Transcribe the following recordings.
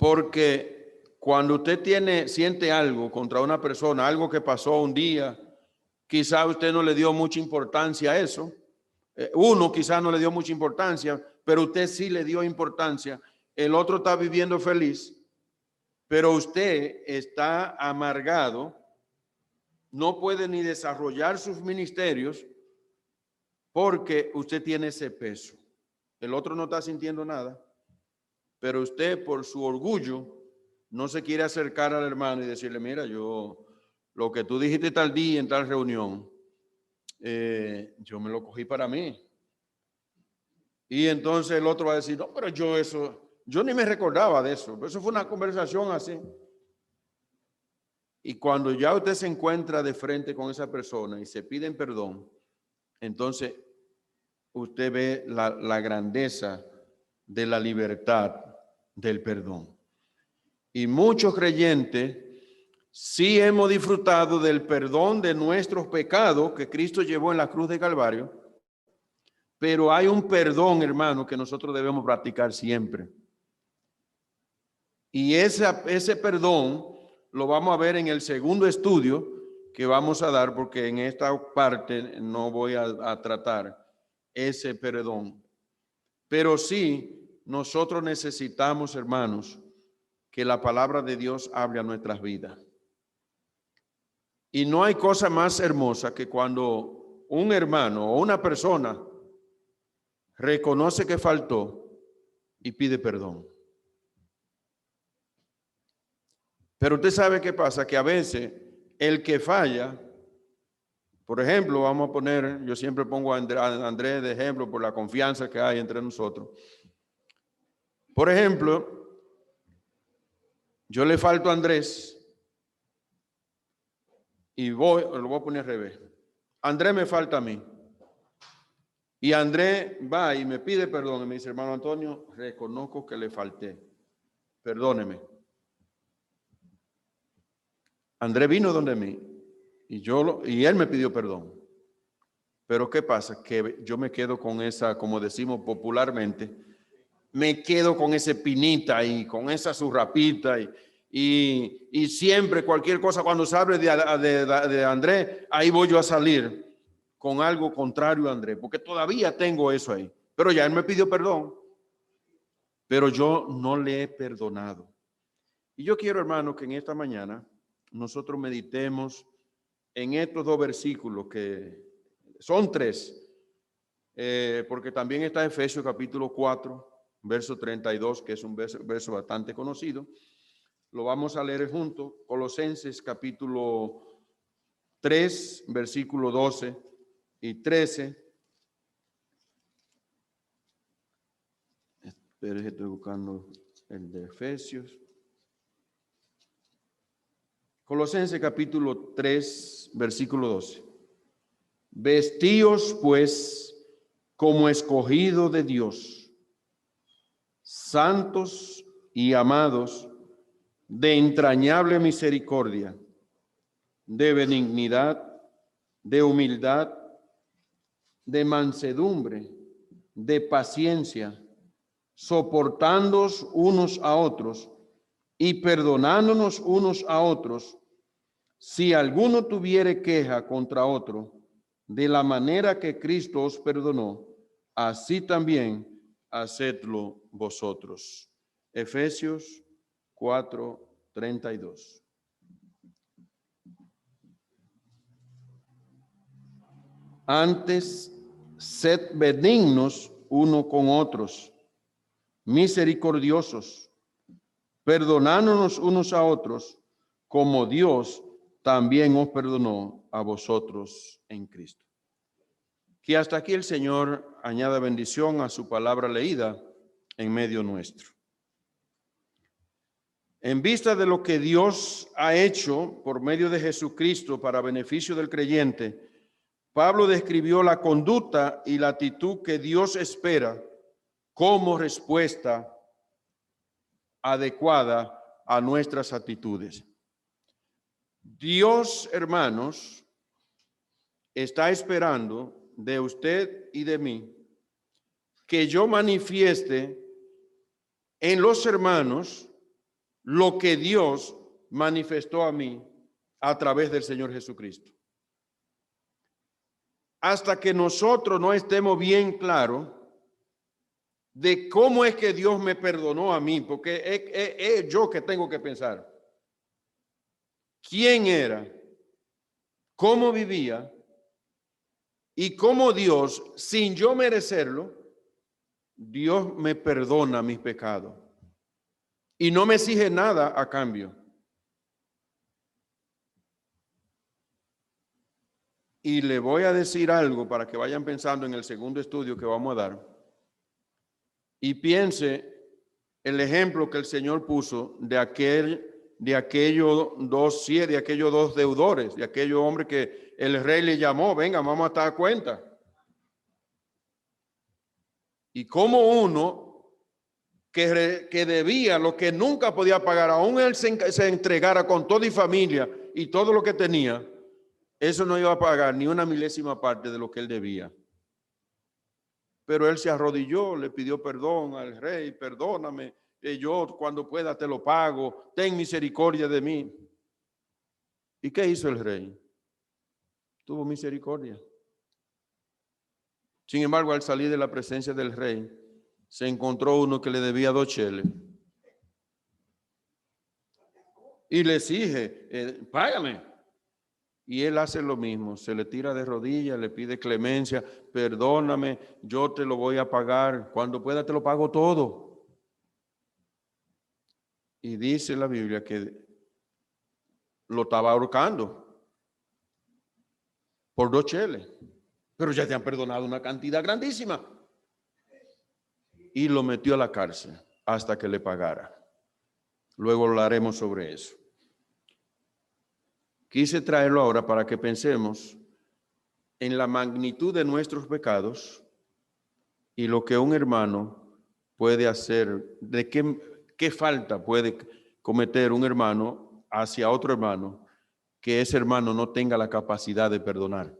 Porque cuando usted siente algo contra una persona, algo que pasó un día, quizá usted no le dio mucha importancia a eso. Uno quizá no le dio mucha importancia, pero usted sí le dio importancia. El otro está viviendo feliz, pero usted está amargado, no puede ni desarrollar sus ministerios porque usted tiene ese peso. El otro no está sintiendo nada, pero usted por su orgullo no se quiere acercar al hermano y decirle, mira, lo que tú dijiste tal día en tal reunión, yo me lo cogí para mí. Y entonces el otro va a decir, no, pero yo ni me recordaba de eso. Eso fue una conversación así. Y cuando ya usted se encuentra de frente con esa persona y se piden perdón, entonces usted ve la grandeza de la libertad del perdón. Y muchos creyentes sí hemos disfrutado del perdón de nuestros pecados que Cristo llevó en la cruz de Calvario, pero hay un perdón, hermano, que nosotros debemos practicar siempre. Y ese perdón lo vamos a ver en el segundo estudio que vamos a dar, porque en esta parte no voy a tratar ese perdón. Pero sí, nosotros necesitamos, hermanos, que la palabra de Dios hable a nuestras vidas. Y no hay cosa más hermosa que cuando un hermano o una persona reconoce que faltó y pide perdón. Pero usted sabe qué pasa, que a veces el que falla, por ejemplo, vamos a poner, yo siempre pongo a Andrés de ejemplo por la confianza que hay entre nosotros. Por ejemplo, yo le falto a Andrés y lo voy a poner al revés. Andrés me falta a mí. Y Andrés va y me pide perdón y me dice, hermano Antonio, reconozco que le falté. Perdóneme. Andrés vino donde mí y él me pidió perdón. Pero ¿qué pasa? Que yo me quedo con esa, como decimos popularmente, me quedo con ese pinita y con esa zurrapita y siempre cualquier cosa cuando se hable de Andrés, ahí voy yo a salir con algo contrario a Andrés, porque todavía tengo eso ahí. Pero ya él me pidió perdón, pero yo no le he perdonado. Y yo quiero, hermano, que en esta mañana nosotros meditemos en estos dos versículos que son tres, porque también está Efesios capítulo 4, verso 32, que es un verso bastante conocido. Lo vamos a leer juntos. Colosenses capítulo 3, versículo 12 y 13. Espera, estoy buscando el de Efesios. Colosenses capítulo 3, versículo 12. Vestíos pues como escogido de Dios, santos y amados, de entrañable misericordia, de benignidad, de humildad, de mansedumbre, de paciencia, soportándoos unos a otros y perdonándonos unos a otros, si alguno tuviere queja contra otro, de la manera que Cristo os perdonó, así también hacedlo vosotros. Efesios 4:32. Antes, sed benignos uno con otros, misericordiosos, perdonándonos unos a otros, como Dios también os perdonó a vosotros en Cristo. Que hasta aquí el Señor añada bendición a su palabra leída en medio nuestro. En vista de lo que Dios ha hecho por medio de Jesucristo para beneficio del creyente, Pablo describió la conducta y la actitud que Dios espera como respuesta adecuada a nuestras actitudes. Dios, hermanos, está esperando de usted y de mí que yo manifieste en los hermanos lo que Dios manifestó a mí a través del Señor Jesucristo. Hasta que nosotros no estemos bien claros de cómo es que Dios me perdonó a mí, porque es yo que tengo que pensar quién era, cómo vivía y cómo Dios, sin yo merecerlo, Dios me perdona mis pecados y no me exige nada a cambio. Y le voy a decir algo para que vayan pensando en el segundo estudio que vamos a dar. Y piense el ejemplo que el Señor puso de aquellos dos deudores, de aquellos hombres que el rey le llamó, venga, vamos a estar a cuenta. Y como uno que debía lo que nunca podía pagar, aún él se entregara con toda y familia y todo lo que tenía, eso no iba a pagar ni una milésima parte de lo que él debía. Pero él se arrodilló, le pidió perdón al rey, perdóname, yo cuando pueda te lo pago, ten misericordia de mí. ¿Y qué hizo el rey? Tuvo misericordia. Sin embargo, al salir de la presencia del rey, se encontró uno que le debía 2 cheles. Y le exige, págame. Y él hace lo mismo, se le tira de rodillas, le pide clemencia, perdóname, yo te lo voy a pagar, cuando pueda te lo pago todo. Y dice la Biblia que lo estaba ahorcando por 2 cheles, pero ya te han perdonado una cantidad grandísima. Y lo metió a la cárcel hasta que le pagara. Luego hablaremos sobre eso. Quise traerlo ahora para que pensemos en la magnitud de nuestros pecados y lo que un hermano puede hacer, de qué falta puede cometer un hermano hacia otro hermano, que ese hermano no tenga la capacidad de perdonar.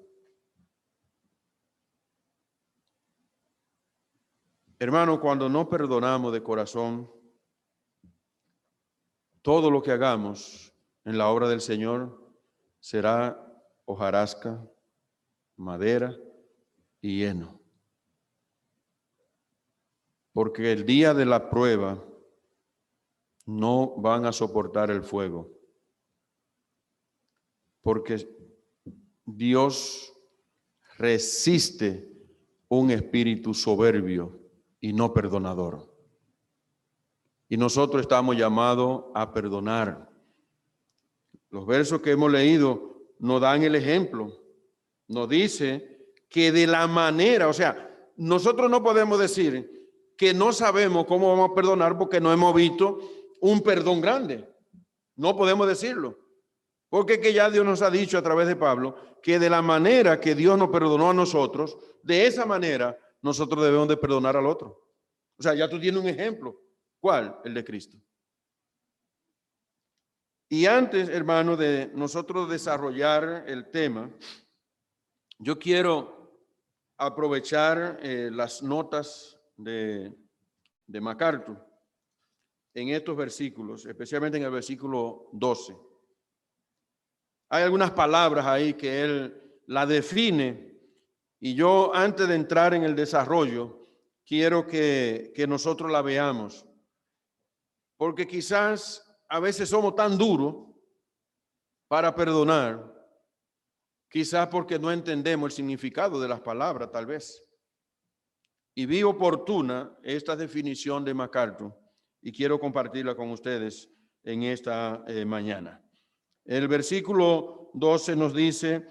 Hermano, cuando no perdonamos de corazón, todo lo que hagamos en la obra del Señor será hojarasca, madera y heno. Porque el día de la prueba no van a soportar el fuego. Porque Dios resiste un espíritu soberbio y no perdonador. Y nosotros estamos llamados a perdonar. Los versos que hemos leído nos dan el ejemplo. Nos dice que de la manera, o sea, nosotros no podemos decir que no sabemos cómo vamos a perdonar porque no hemos visto un perdón grande. No podemos decirlo. Porque que ya Dios nos ha dicho a través de Pablo que de la manera que Dios nos perdonó a nosotros, de esa manera nosotros debemos de perdonar al otro. O sea, ya tú tienes un ejemplo. ¿Cuál? El de Cristo. Y antes, hermano, de nosotros desarrollar el tema, yo quiero aprovechar las notas de MacArthur en estos versículos, especialmente en el versículo 12. Hay algunas palabras ahí que él la define y yo antes de entrar en el desarrollo quiero que nosotros la veamos, porque quizás a veces somos tan duros para perdonar, quizás porque no entendemos el significado de las palabras, tal vez. Y vi oportuna esta definición de MacArthur y quiero compartirla con ustedes en esta mañana. El versículo 12 nos dice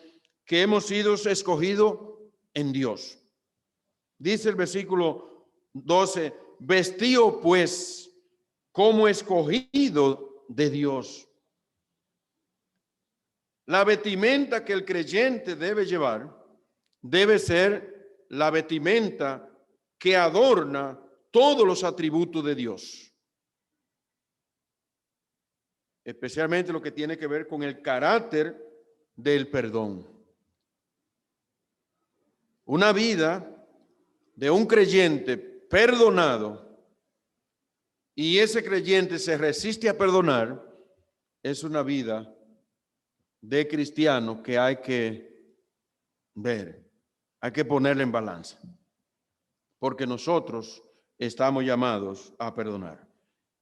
que hemos sido escogidos en Dios. Dice el versículo 12, vestido pues como escogido de Dios. La vestimenta que el creyente debe llevar debe ser la vestimenta que adorna todos los atributos de Dios. Especialmente lo que tiene que ver con el carácter del perdón. Una vida de un creyente perdonado y ese creyente se resiste a perdonar, es una vida de cristiano que hay que ver, hay que ponerla en balanza, porque nosotros estamos llamados a perdonar.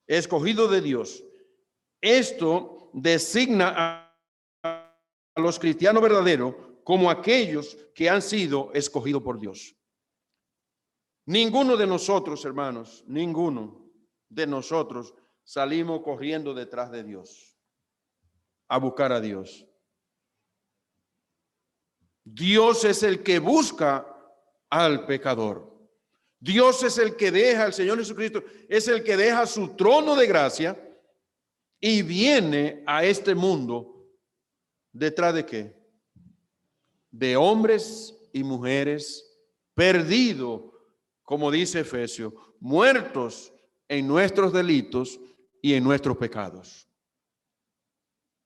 Escogido de Dios. Esto designa a los cristianos verdaderos como aquellos que han sido escogidos por Dios. Ninguno de nosotros, hermanos, ninguno de nosotros salimos corriendo detrás de Dios, a buscar a Dios. Dios es el que busca al pecador. Dios es el que deja, el Señor Jesucristo es el que deja su trono de gracia y viene a este mundo detrás de ¿qué? De hombres y mujeres perdidos, como dice Efesios, muertos en nuestros delitos y en nuestros pecados.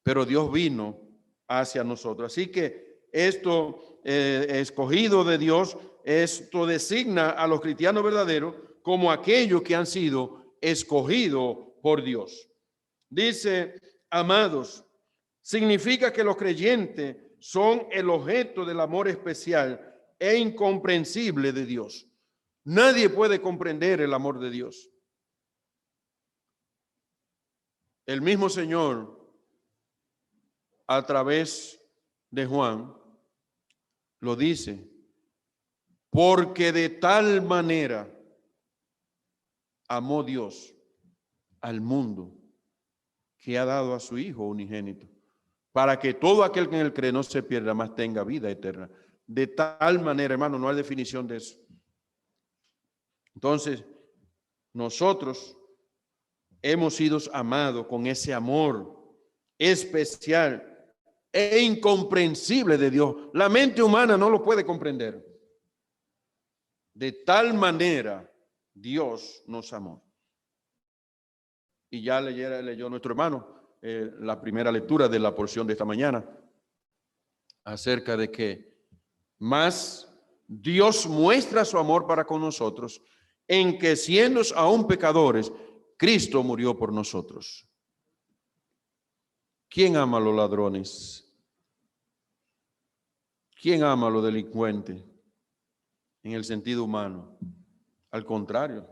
Pero Dios vino hacia nosotros. Así que esto, escogido de Dios, esto designa a los cristianos verdaderos como aquellos que han sido escogidos por Dios. Dice, amados, significa que los creyentes son el objeto del amor especial e incomprensible de Dios. Nadie puede comprender el amor de Dios. El mismo Señor, a través de Juan, lo dice, porque de tal manera amó Dios al mundo que ha dado a su Hijo unigénito, para que todo aquel que en él cree no se pierda, mas tenga vida eterna. De tal manera, hermano, no hay definición de eso. Entonces, nosotros hemos sido amados con ese amor especial e incomprensible de Dios. La mente humana no lo puede comprender. De tal manera Dios nos amó. Y ya leyó nuestro hermano la primera lectura de la porción de esta mañana acerca de que más Dios muestra su amor para con nosotros en que siendo aún pecadores, Cristo murió por nosotros. ¿Quién ama a los ladrones? ¿Quién ama a los delincuentes? En el sentido humano. Al contrario,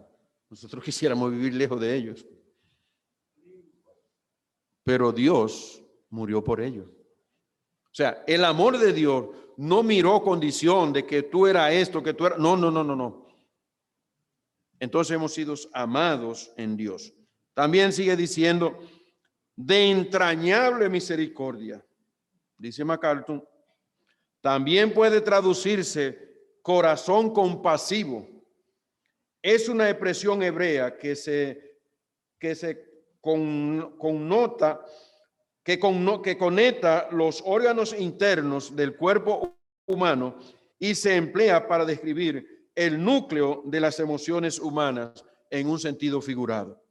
nosotros quisiéramos vivir lejos de ellos. Pero Dios murió por ellos. O sea, el amor de Dios no miró condición de que tú eras esto, que tú eras... No. Entonces hemos sido amados en Dios. También sigue diciendo, de entrañable misericordia. Dice MacArthur, también puede traducirse corazón compasivo. Es una expresión hebrea que conecta los órganos internos del cuerpo humano y se emplea para describir el núcleo de las emociones humanas en un sentido figurado.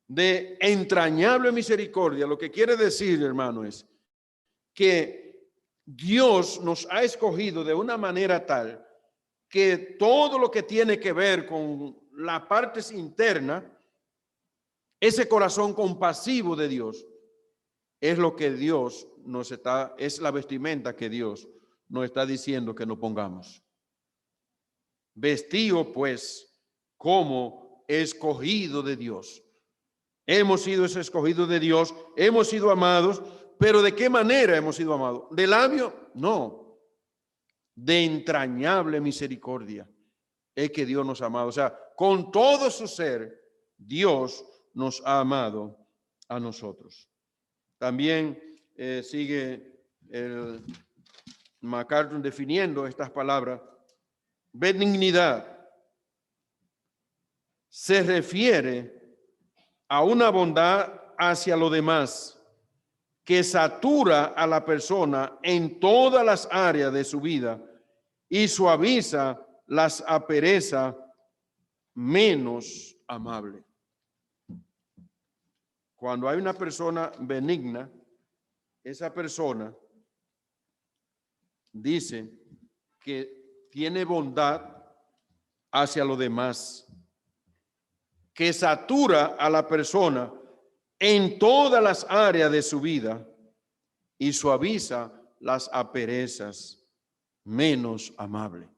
De entrañable misericordia, lo que quiere decir, hermano, es que Dios nos ha escogido de una manera tal que todo lo que tiene que ver con las partes internas, ese corazón compasivo de Dios, es lo que Dios es la vestimenta que Dios nos está diciendo que nos pongamos. Vestido pues como escogido de Dios. Hemos sido escogidos de Dios, hemos sido amados, pero ¿de qué manera hemos sido amados? ¿De labio? No. De entrañable misericordia es que Dios nos ha amado. O sea, con todo su ser, Dios nos ha amado a nosotros. También sigue el MacArthur definiendo estas palabras. Benignidad se refiere a una bondad hacia lo demás que satura a la persona en todas las áreas de su vida y suaviza las asperezas menos amables. Cuando hay una persona benigna, esa persona dice que tiene bondad hacia los demás, que satura a la persona en todas las áreas de su vida y suaviza las asperezas menos amables.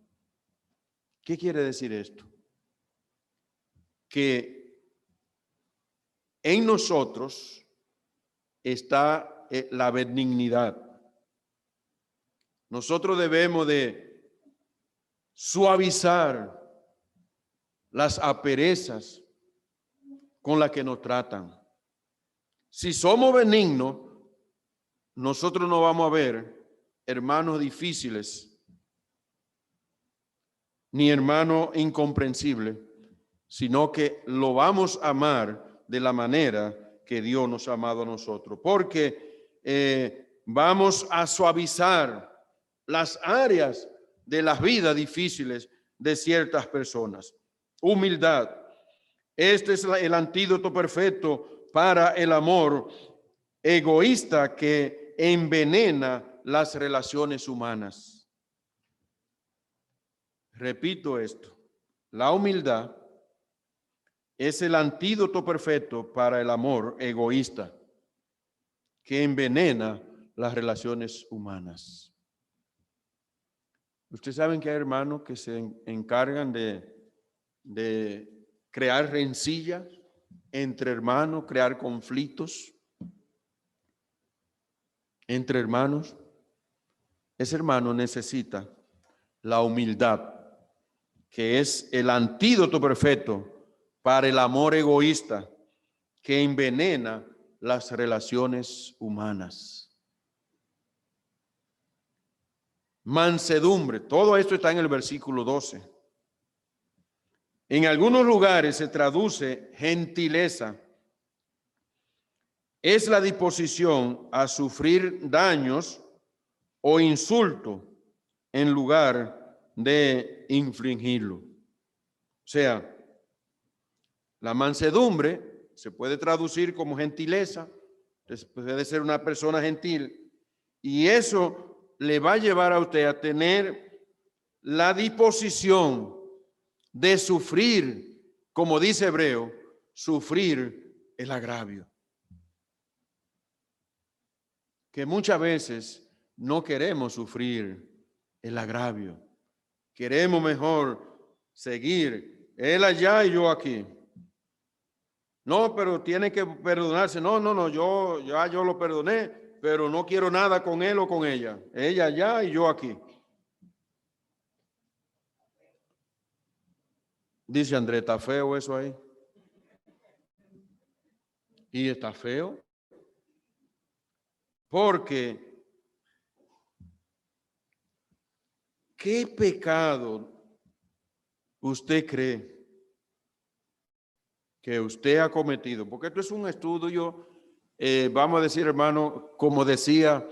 ¿Qué quiere decir esto? Que en nosotros está la benignidad. Nosotros debemos de suavizar las asperezas con las que nos tratan. Si somos benignos, nosotros no vamos a ver hermanos difíciles ni hermanos incomprensibles, sino que lo vamos a amar de la manera que Dios nos ha amado a nosotros, porque vamos a suavizar las áreas de las vidas difíciles de ciertas personas. Humildad. Este es el antídoto perfecto para el amor egoísta que envenena las relaciones humanas. Repito esto, la humildad es el antídoto perfecto para el amor egoísta que envenena las relaciones humanas. Ustedes saben que hay hermanos que se encargan de crear rencillas entre hermanos, crear conflictos entre hermanos. Ese hermano necesita la humildad, que es el antídoto perfecto para el amor egoísta que envenena las relaciones humanas. Mansedumbre, todo esto está en el versículo 12. En algunos lugares se traduce gentileza. Es la disposición a sufrir daños o insulto en lugar de infligirlo. O sea, la mansedumbre se puede traducir como gentileza, puede ser una persona gentil, y eso le va a llevar a usted a tener la disposición de sufrir, como dice Hebreo, sufrir el agravio. Que muchas veces no queremos sufrir el agravio. Queremos mejor seguir, él allá y yo aquí. No, pero tiene que perdonarse. No, yo lo perdoné, pero no quiero nada con él o con ella. Ella allá y yo aquí. Dice Andrés, ¿está feo eso ahí? Y está feo porque ¿qué pecado usted cree que usted ha cometido? Porque esto es un estudio, vamos a decir, hermano, como decía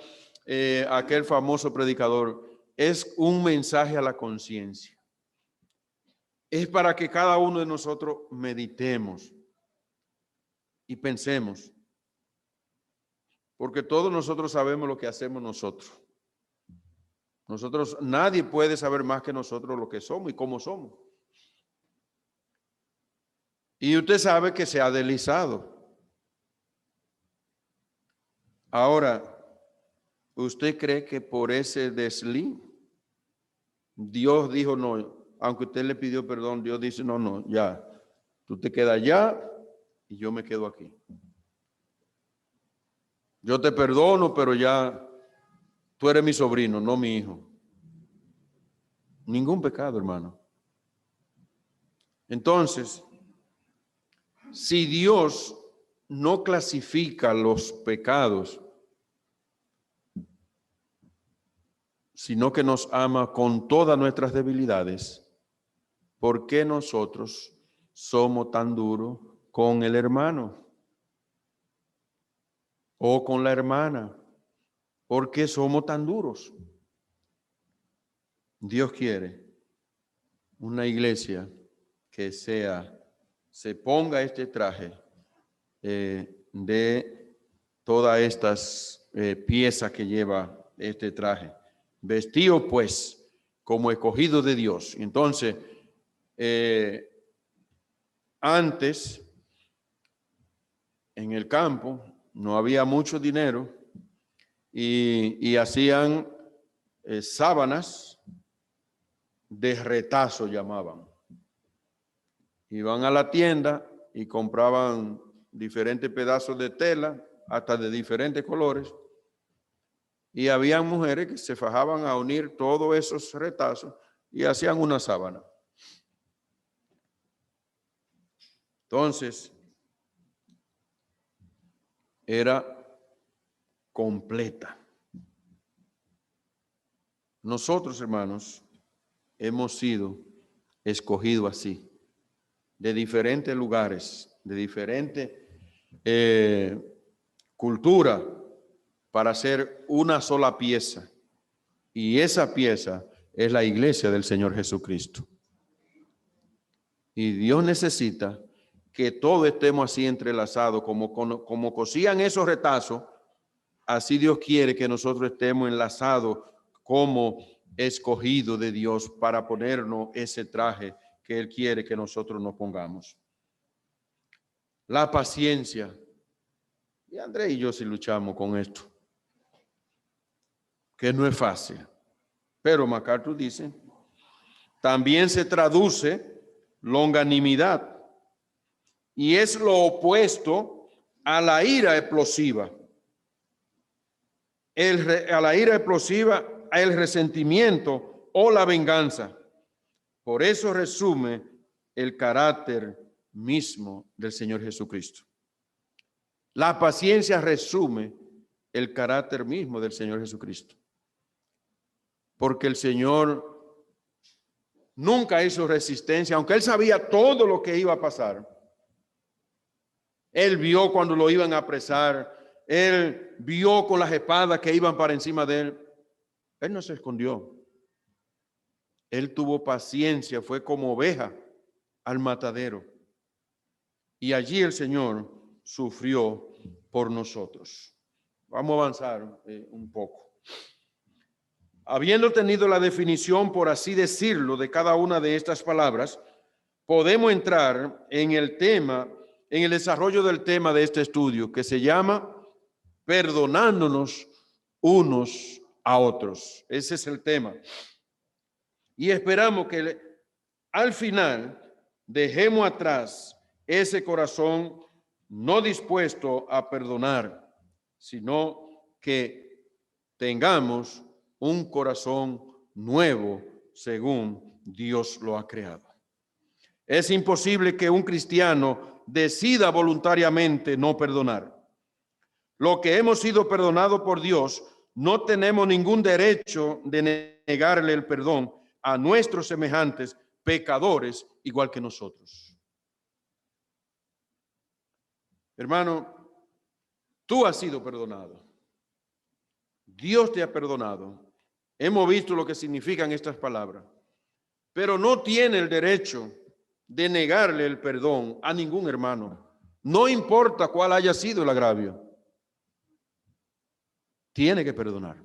aquel famoso predicador, es un mensaje a la conciencia. Es para que cada uno de nosotros meditemos y pensemos, porque todos nosotros sabemos lo que hacemos nosotros. Nadie puede saber más que nosotros lo que somos y cómo somos. Y usted sabe que se ha deslizado. Ahora, ¿usted cree que por ese desliz Dios dijo no? Aunque usted le pidió perdón, Dios dice no, ya, tú te quedas allá y yo me quedo aquí. Yo te perdono, pero ya tú eres mi sobrino, no mi hijo. Ningún pecado, hermano. Entonces, si Dios no clasifica los pecados, sino que nos ama con todas nuestras debilidades, ¿por qué nosotros somos tan duros con el hermano o con la hermana? ¿Por qué somos tan duros? Dios quiere una iglesia que se ponga este traje de todas estas piezas que lleva este traje. Vestido pues como escogido de Dios. Entonces, Antes, en el campo, no había mucho dinero y hacían sábanas de retazo, llamaban. Iban a la tienda y compraban diferentes pedazos de tela, hasta de diferentes colores, y había mujeres que se fajaban a unir todos esos retazos y hacían una sábana. Entonces, era completa. Nosotros, hermanos, hemos sido escogidos así, de diferentes lugares, de diferentes culturas, para hacer una sola pieza. Y esa pieza es la iglesia del Señor Jesucristo. Y Dios necesita que todos estemos así entrelazados, como cosían esos retazos, así Dios quiere que nosotros estemos enlazados como escogidos de Dios para ponernos ese traje que Él quiere que nosotros nos pongamos. La paciencia. Y André y yo sí luchamos con esto, que no es fácil. Pero MacArthur dice, también se traduce longanimidad y es lo opuesto a la ira explosiva. A la ira explosiva, el resentimiento o la venganza. Por eso resume el carácter mismo del Señor Jesucristo. La paciencia resume el carácter mismo del Señor Jesucristo. Porque el Señor nunca hizo resistencia, aunque Él sabía todo lo que iba a pasar. Él vio cuando lo iban a apresar, Él vio con las espadas que iban para encima de Él. Él no se escondió. Él tuvo paciencia, fue como oveja al matadero. Y allí el Señor sufrió por nosotros. Vamos a avanzar un poco. Habiendo tenido la definición, por así decirlo, de cada una de estas palabras, podemos entrar en el tema, en el desarrollo del tema de este estudio, que se llama perdonándonos unos a otros. Ese es el tema. Y esperamos que al final dejemos atrás ese corazón no dispuesto a perdonar, sino que tengamos un corazón nuevo según Dios lo ha creado. Es imposible que un cristiano decida voluntariamente no perdonar. Lo que hemos sido perdonados por Dios, no tenemos ningún derecho de negarle el perdón a nuestros semejantes pecadores igual que nosotros. Hermano, tú has sido perdonado. Dios te ha perdonado. Hemos visto lo que significan estas palabras, pero no tiene el derecho de negarle el perdón a ningún hermano, no importa cuál haya sido el agravio. Tiene que perdonar.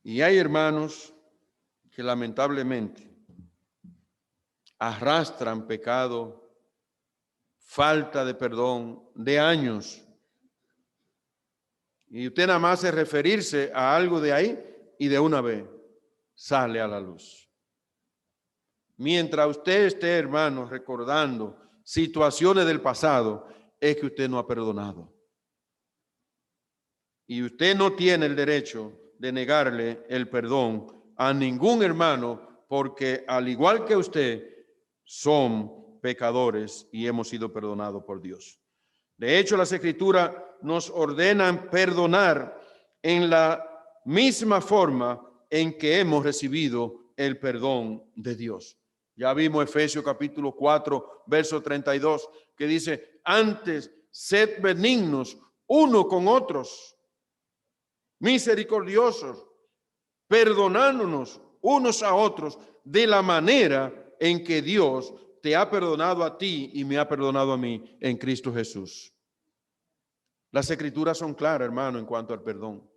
Y hay hermanos que lamentablemente arrastran pecado, falta de perdón de años. Y usted nada más hace referirse a algo de ahí y de una vez sale a la luz. Mientras usted esté, hermano, recordando situaciones del pasado, es que usted no ha perdonado. Y usted no tiene el derecho de negarle el perdón a ningún hermano, porque al igual que usted, son pecadores y hemos sido perdonados por Dios. De hecho, las Escrituras nos ordenan perdonar en la misma forma en que hemos recibido el perdón de Dios. Ya vimos Efesios capítulo 4, verso 32, que dice, antes sed benignos uno con otros, misericordiosos, perdonándonos unos a otros de la manera en que Dios te ha perdonado a ti y me ha perdonado a mí en Cristo Jesús. Las Escrituras son claras, hermano, en cuanto al perdón.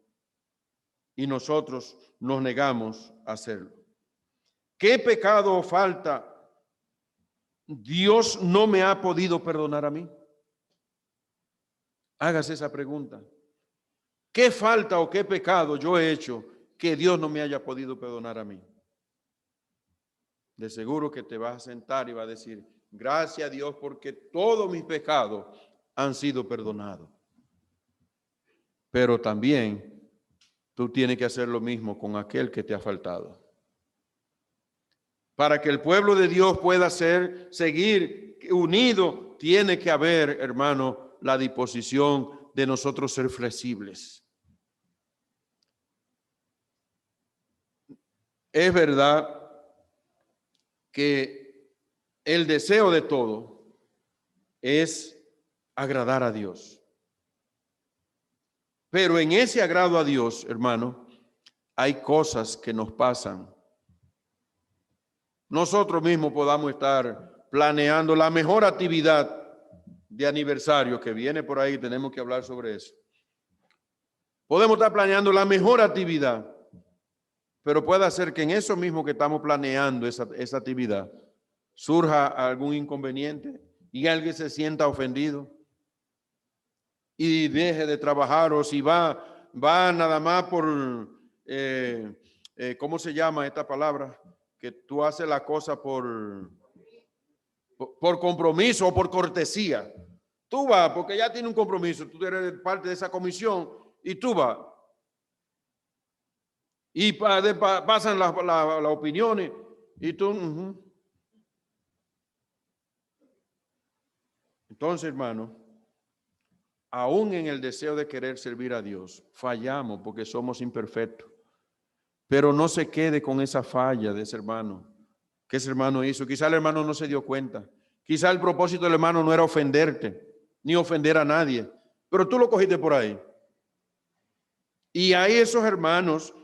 Y nosotros nos negamos a hacerlo. ¿Qué pecado o falta Dios no me ha podido perdonar a mí? Hágase esa pregunta. ¿Qué falta o qué pecado yo he hecho que Dios no me haya podido perdonar a mí? De seguro que te vas a sentar y vas a decir, gracias a Dios porque todos mis pecados han sido perdonados. Pero también tú tienes que hacer lo mismo con aquel que te ha faltado. Para que el pueblo de Dios pueda seguir unido, tiene que haber, hermano, la disposición de nosotros ser flexibles. Es verdad que el deseo de todo es agradar a Dios. Pero en ese agrado a Dios, hermano, hay cosas que nos pasan. Nosotros mismos podamos estar planeando la mejor actividad de aniversario que viene por ahí, tenemos que hablar sobre eso. Podemos estar planeando la mejor actividad, pero puede ser que en eso mismo que estamos planeando esa actividad, surja algún inconveniente y alguien se sienta ofendido y deje de trabajar, o si va nada más por, ¿cómo se llama esta palabra? Que tú haces la cosa por compromiso o por cortesía. Tú vas porque ya tiene un compromiso, tú eres parte de esa comisión y tú vas. Y pasan las opiniones y tú... Entonces, hermano, aún en el deseo de querer servir a Dios, fallamos porque somos imperfectos. Pero no se quede con esa falla de ese hermano. Que ese hermano hizo. Quizá el hermano no se dio cuenta. Quizá el propósito del hermano no era ofenderte, ni ofender a nadie. Pero tú lo cogiste por ahí. Y hay esos hermanos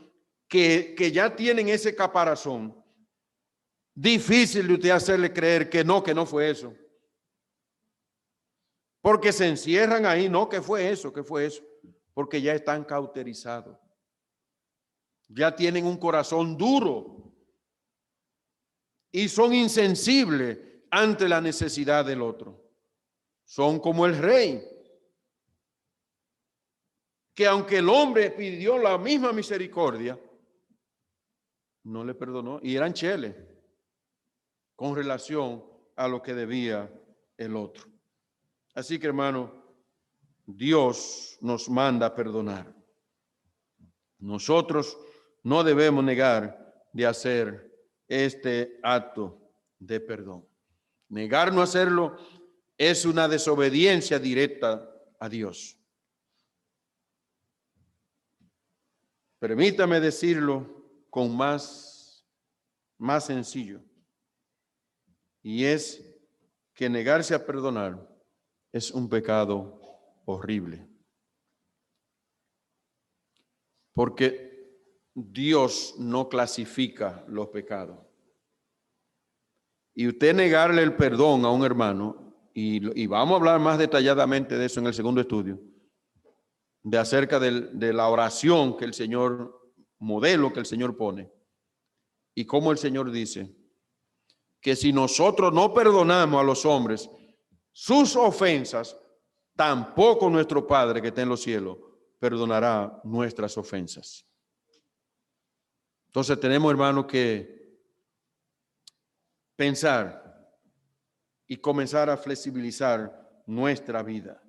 que ya tienen ese caparazón. Difícil de usted hacerle creer que no fue eso. Porque se encierran ahí, no, que fue eso, porque ya están cauterizados. Ya tienen un corazón duro y son insensibles ante la necesidad del otro. Son como el rey, que aunque el hombre pidió la misma misericordia, no le perdonó, y eran cheles con relación a lo que debía el otro. Así que, hermano, Dios nos manda a perdonar. Nosotros no debemos negar de hacer este acto de perdón. Negar no hacerlo es una desobediencia directa a Dios. Permítame decirlo con más sencillo. Y es que negarse a perdonar es un pecado horrible. Porque Dios no clasifica los pecados. Y usted negarle el perdón a un hermano, y vamos a hablar más detalladamente de eso en el segundo estudio, de acerca de la oración que el Señor, modelo que el Señor pone, y cómo el Señor dice que si nosotros no perdonamos a los hombres sus ofensas, tampoco nuestro Padre que está en los cielos perdonará nuestras ofensas. Entonces tenemos, hermanos, que pensar y comenzar a flexibilizar nuestra vida.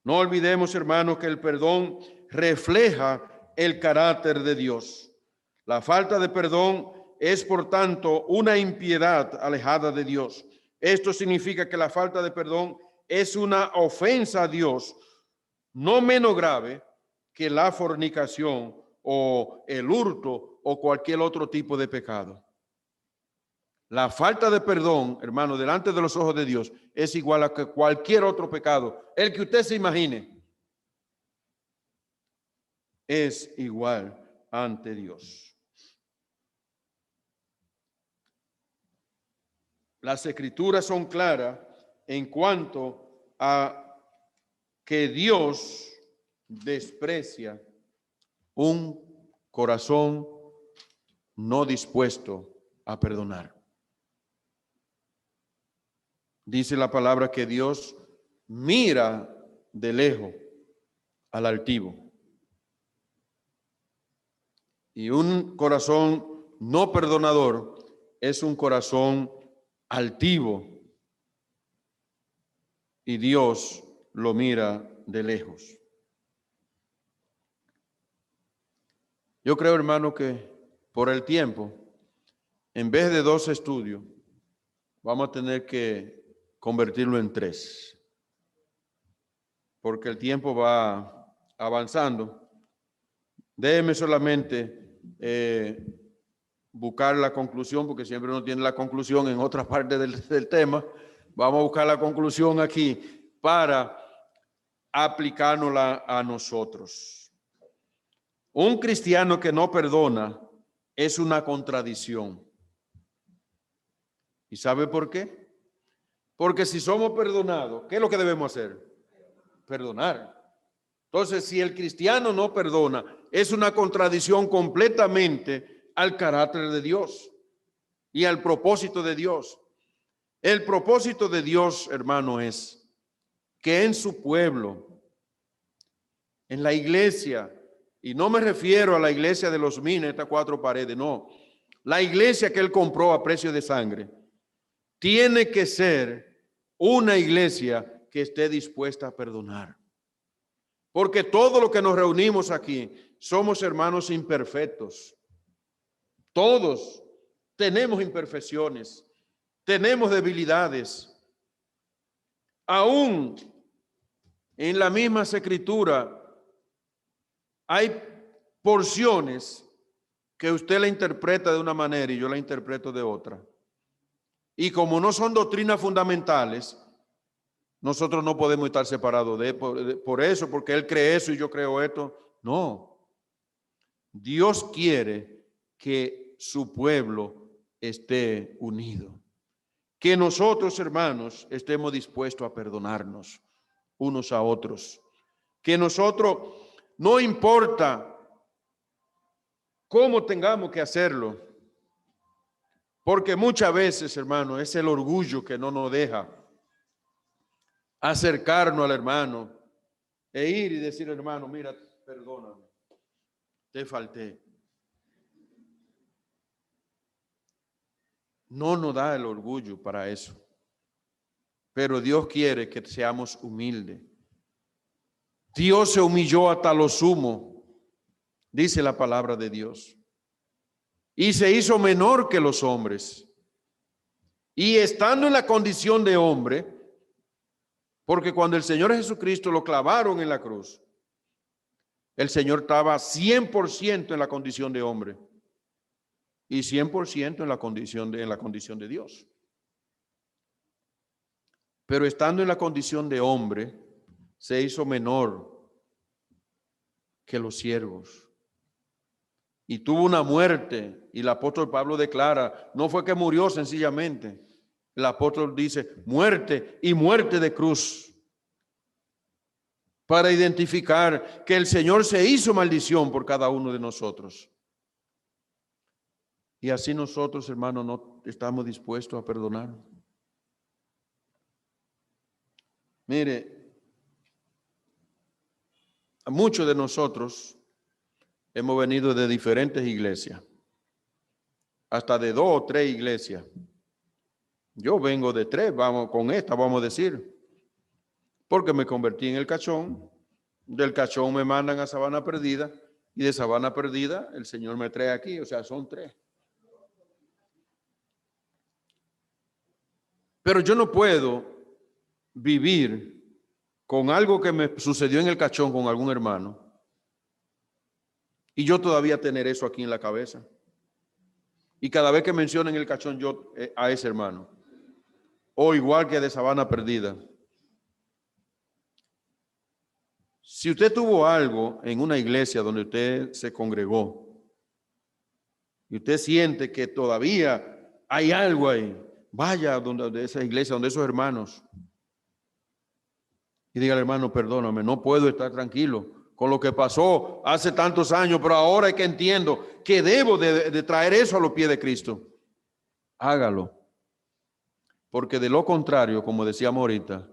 No olvidemos, hermanos, que el perdón refleja el carácter de Dios. La falta de perdón es, por tanto, una impiedad alejada de Dios. Esto significa que la falta de perdón es una ofensa a Dios, no menos grave que la fornicación o el hurto o cualquier otro tipo de pecado. La falta de perdón, hermano, delante de los ojos de Dios es igual a que cualquier otro pecado, el que usted se imagine, es igual ante Dios. Las escrituras son claras en cuanto a que Dios desprecia un corazón no dispuesto a perdonar. Dice la palabra que Dios mira de lejos al altivo. Y un corazón no perdonador es un corazón altivo. Y Dios lo mira de lejos. Yo creo, hermano, que por el tiempo, en vez de 2 estudios, vamos a tener que convertirlo en 3. Porque el tiempo va avanzando. Déjeme solamente buscar la conclusión, porque siempre uno tiene la conclusión en otra parte del tema. Vamos a buscar la conclusión aquí para aplicárnosla a nosotros. Un cristiano que no perdona es una contradicción. ¿Y sabe por qué? Porque si somos perdonados, ¿qué es lo que debemos hacer? Perdonar. Entonces, si el cristiano no perdona, es una contradicción completamente al carácter de Dios y al propósito de Dios. El propósito de Dios, hermano, es que en su pueblo, en la iglesia, y no me refiero a la iglesia de los Minas, estas 4 paredes, no. La iglesia que Él compró a precio de sangre, tiene que ser una iglesia que esté dispuesta a perdonar. Porque todo lo que nos reunimos aquí somos hermanos imperfectos. Todos tenemos imperfecciones, tenemos debilidades. Aún en la misma escritura hay porciones que usted la interpreta de una manera y yo la interpreto de otra. Y como no son doctrinas fundamentales, nosotros no podemos estar separados por eso, porque Él cree eso y yo creo esto. No. Dios quiere que su pueblo esté unido. Que nosotros, hermanos, estemos dispuestos a perdonarnos unos a otros. Que nosotros, no importa cómo tengamos que hacerlo, porque muchas veces, hermano, es el orgullo que no nos deja acercarnos al hermano e ir y decir, hermano, mira, perdóname, te falté. No nos da el orgullo para eso, pero Dios quiere que seamos humildes. Dios se humilló hasta lo sumo, dice la palabra de Dios, y se hizo menor que los hombres. Y estando en la condición de hombre, porque cuando el Señor Jesucristo lo clavaron en la cruz, el Señor estaba 100% en la condición de hombre y 100% en la condición de Dios. Pero estando en la condición de hombre, se hizo menor que los siervos. Y tuvo una muerte, y el apóstol Pablo declara, no fue que murió sencillamente. El apóstol dice, muerte y muerte de cruz. Para identificar que el Señor se hizo maldición por cada uno de nosotros. Y así nosotros, hermanos, no estamos dispuestos a perdonar. Mire, muchos de nosotros hemos venido de diferentes iglesias, hasta de 2 o 3 iglesias. Yo vengo de 3, con esta vamos a decir, porque me convertí en el Cachón, del Cachón me mandan a Sabana Perdida, y de Sabana Perdida el Señor me trae aquí, o sea, son 3. Pero yo no puedo vivir con algo que me sucedió en el Cachón con algún hermano y yo todavía tener eso aquí en la cabeza. Y cada vez que mencionen el Cachón yo a ese hermano, o igual que de Sabana Perdida. Si usted tuvo algo en una iglesia donde usted se congregó y usted siente que todavía hay algo ahí, vaya donde esa iglesia, donde esos hermanos, y diga al hermano, perdóname, no puedo estar tranquilo con lo que pasó hace tantos años, pero ahora es que entiendo que debo de traer eso a los pies de Cristo. Hágalo. Porque de lo contrario, como decíamos ahorita,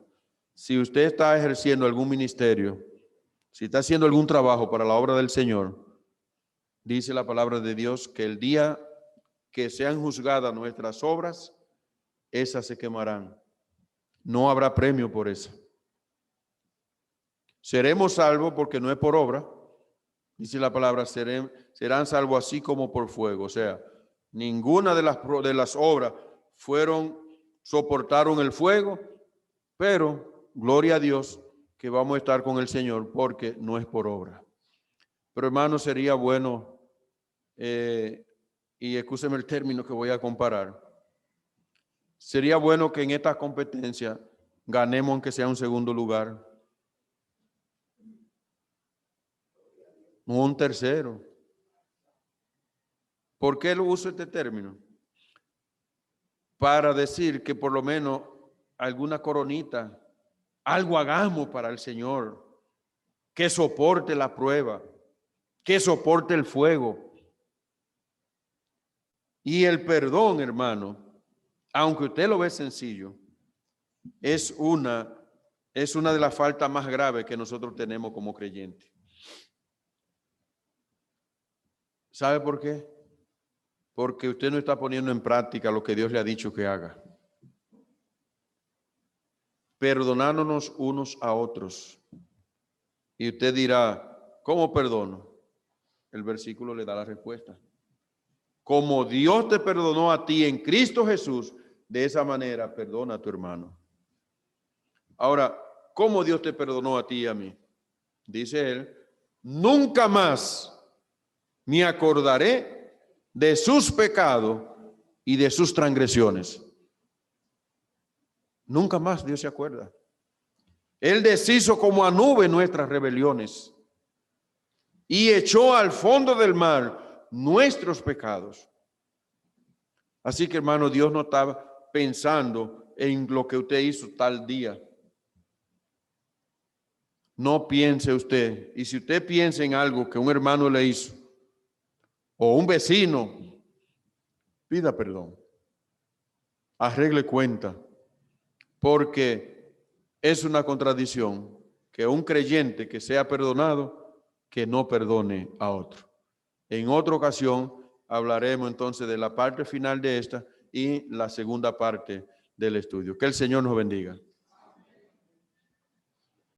si usted está ejerciendo algún ministerio, si está haciendo algún trabajo para la obra del Señor, dice la palabra de Dios que el día que sean juzgadas nuestras obras, esas se quemarán. No habrá premio por eso. Seremos salvos porque no es por obra. Dice la palabra, serán salvos así como por fuego. O sea, ninguna de las obras soportaron el fuego, pero gloria a Dios que vamos a estar con el Señor porque no es por obra. Pero hermano, sería bueno, y excúseme el término que voy a comparar, sería bueno que en esta competencia ganemos aunque sea un segundo lugar, no un tercero. ¿Por qué lo uso este término? Para decir que por lo menos alguna coronita, algo hagamos para el Señor, que soporte la prueba, que soporte el fuego. Y el perdón, hermano, aunque usted lo ve sencillo, es una de las faltas más graves que nosotros tenemos como creyentes. ¿Sabe por qué? Porque usted no está poniendo en práctica lo que Dios le ha dicho que haga. Perdonándonos unos a otros. Y usted dirá, ¿cómo perdono? El versículo le da la respuesta. Como Dios te perdonó a ti en Cristo Jesús, de esa manera perdona a tu hermano. Ahora, ¿cómo Dios te perdonó a ti y a mí? Dice él, nunca más me acordaré de sus pecados y de sus transgresiones. Nunca más Dios se acuerda. Él deshizo como a nube nuestras rebeliones y echó al fondo del mar nuestros pecados. Así que, hermano, Dios no estaba pensando en lo que usted hizo tal día. No piense usted. Y si usted piensa en algo que un hermano le hizo o un vecino, pida perdón. Arregle cuenta. Porque es una contradicción que un creyente que sea perdonado, que no perdone a otro. En otra ocasión hablaremos entonces de la parte final de esta y la segunda parte del estudio. Que el Señor nos bendiga.